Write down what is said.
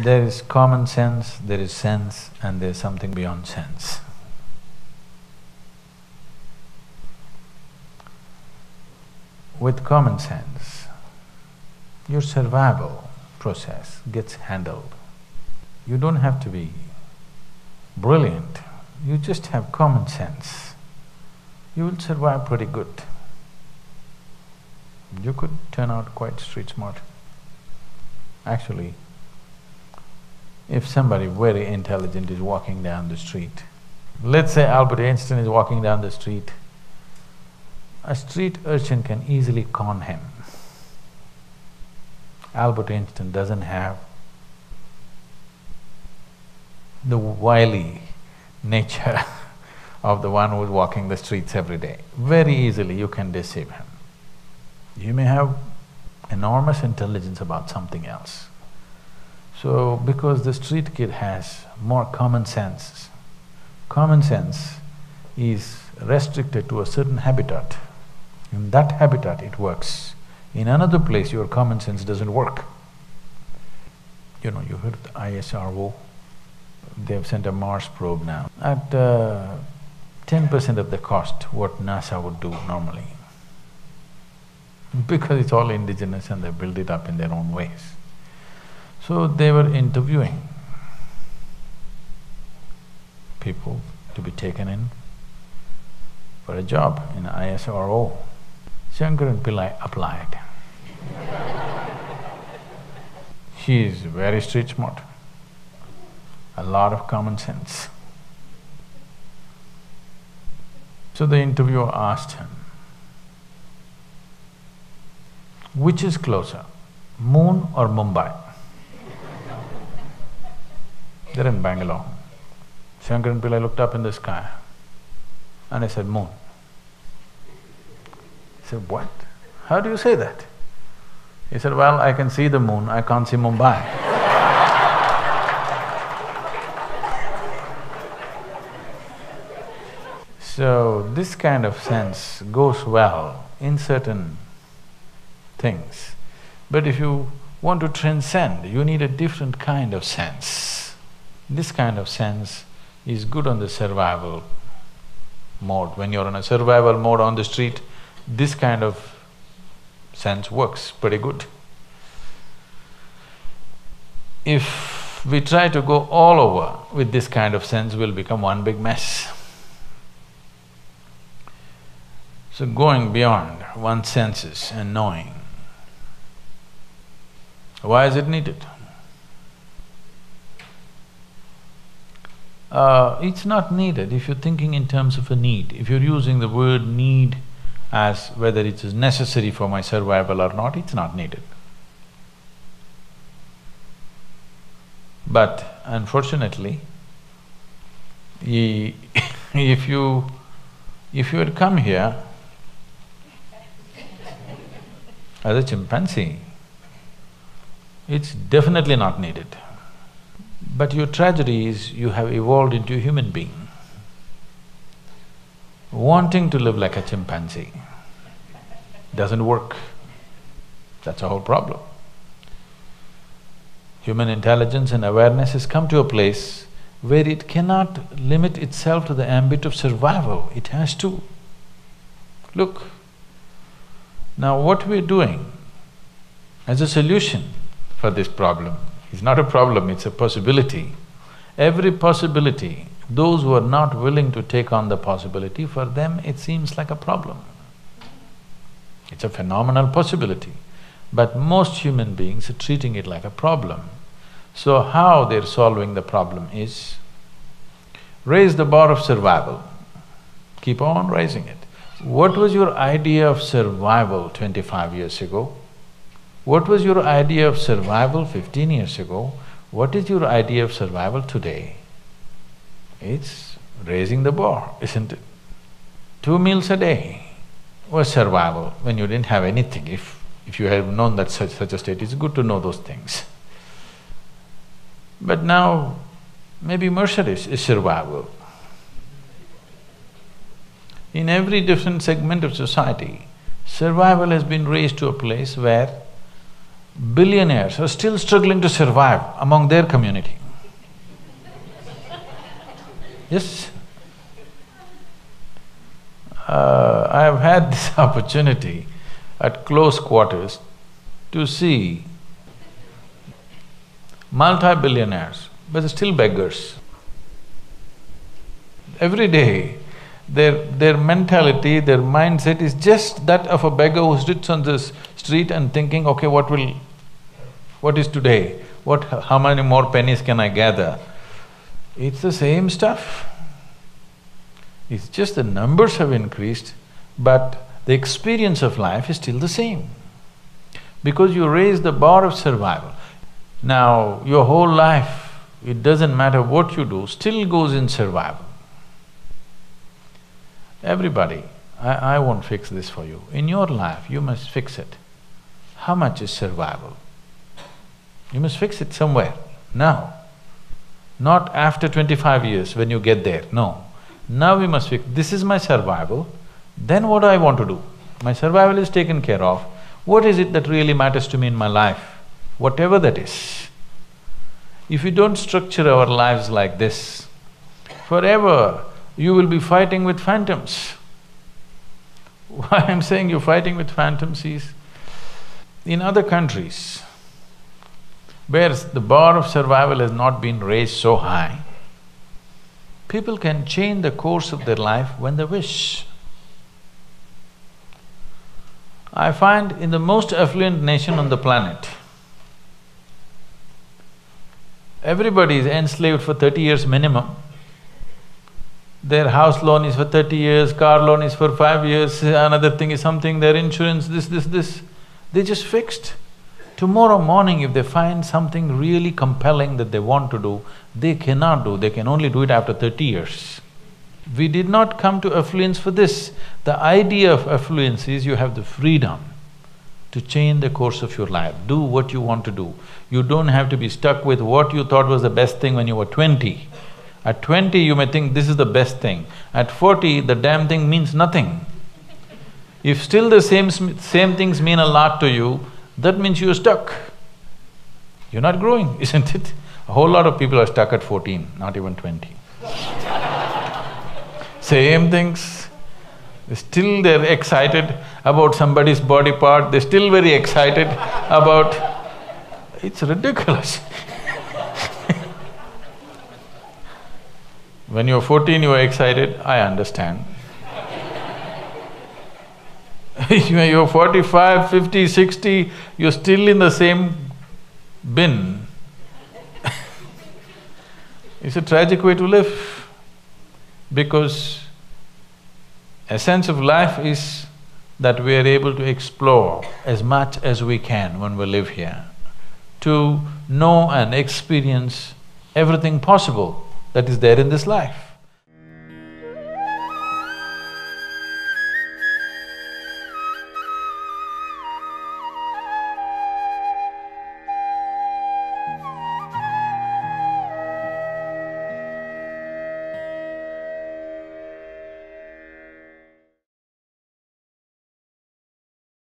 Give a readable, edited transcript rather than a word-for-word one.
There is common sense, there is sense, and there is something beyond sense. With common sense, your survival process gets handled. You don't have to be brilliant, you just have common sense. You will survive pretty good. You could turn out quite street smart. Actually, if somebody very intelligent is walking down the street, let's say Albert Einstein is walking down the street, a street urchin can easily con him. Albert Einstein doesn't have the wily nature of the one who's walking the streets every day. Very easily you can deceive him. You may have enormous intelligence about something else. So, because the street kid has more common sense is restricted to a certain habitat. In that habitat it works. In another place your common sense doesn't work. You know, you heard of the ISRO? They've sent a Mars probe now at 10% of the cost what NASA would do normally. Because it's all indigenous and they build it up in their own ways. So they were interviewing people to be taken in for a job in ISRO. Shankaran Pillai applied. He is very street smart, a lot of common sense. So the interviewer asked him, which is closer, moon or Mumbai? They're in Bangalore. Shankaran Pillai looked up in the sky and I said, moon. He said, what? How do you say that? He said, well, I can see the moon, I can't see Mumbai. So, this kind of sense goes well in certain things. But if you want to transcend, you need a different kind of sense. This kind of sense is good on the survival mode. When you're on a survival mode on the street, this kind of sense works pretty good. If we try to go all over with this kind of sense, we'll become one big mess. So going beyond one's senses and knowing, why is it needed? It's not needed if you're thinking in terms of a need. If you're using the word need as whether it is necessary for my survival or not, it's not needed. But unfortunately, if you had come here as a chimpanzee, it's definitely not needed. But your tragedy is you have evolved into a human being, wanting to live like a chimpanzee. Doesn't work. That's the whole problem. Human intelligence and awareness has come to a place where it cannot limit itself to the ambit of survival, it has to. Look, now what we're doing as a solution for this problem is not a problem, it's a possibility. Every possibility, those who are not willing to take on the possibility, for them it seems like a problem. It's a phenomenal possibility, but most human beings are treating it like a problem. So how they're solving the problem is, raise the bar of survival, keep on raising it. What was your idea of survival 25 years ago? What was your idea of survival 15 years ago? What is your idea of survival today? It's raising the bar, isn't it? 2 meals a day was survival when you didn't have anything. If you had known that such a state, it's good to know those things. But now, maybe Mercedes is survival. In every different segment of society, survival has been raised to a place where billionaires are still struggling to survive among their community. Yes. I have had this opportunity at close quarters to see multi-billionaires, but they're still beggars. Every day, their mentality, their mindset is just that of a beggar who sits on this street and thinking, okay, what is today? How many more pennies can I gather? It's the same stuff. It's just the numbers have increased, but the experience of life is still the same. Because you raise the bar of survival. Now, your whole life, it doesn't matter what you do, still goes in survival. Everybody, I won't fix this for you. In your life, you must fix it. How much is survival? You must fix it somewhere, now. Not after 25 years when you get there, no. Now we must fix, this is my survival, then what do I want to do? My survival is taken care of, what is it that really matters to me in my life? Whatever that is. If we don't structure our lives like this, forever you will be fighting with phantoms. Why I'm saying you're fighting with phantoms is, in other countries, where the bar of survival has not been raised so high, people can change the course of their life when they wish. I find in the most affluent nation on the planet, everybody is enslaved for 30 years minimum. Their house loan is for 30 years, car loan is for 5 years, another thing is something, their insurance, this. They just fixed. Tomorrow morning if they find something really compelling that they want to do, they cannot do, they can only do it after 30 years. We did not come to affluence for this. The idea of affluence is you have the freedom to change the course of your life, do what you want to do. You don't have to be stuck with what you thought was the best thing when you were 20. At 20 you may think this is the best thing, at 40 the damn thing means nothing. If still the same things mean a lot to you, that means you're stuck. You're not growing, isn't it? A whole lot of people are stuck at 14, not even 20. Same things. Still they're excited about somebody's body part, they're still very excited about… It's ridiculous. When you're 14, you were excited, I understand. When you're 45, 50, 60, you're still in the same bin. It's a tragic way to live, because essence of life is that we are able to explore as much as we can when we live here, to know and experience everything possible that is there in this life.